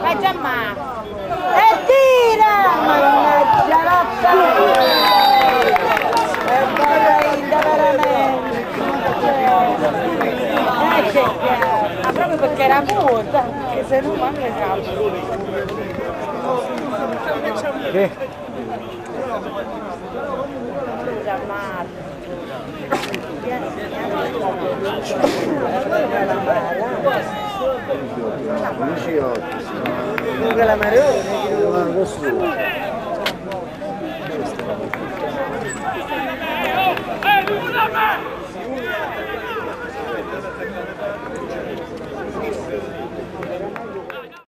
Vai Giamma! E tira! Mannaggia la è bella veramente! Ma proprio perché era muta, che se no manca il capo. Giamma! Con la marrone,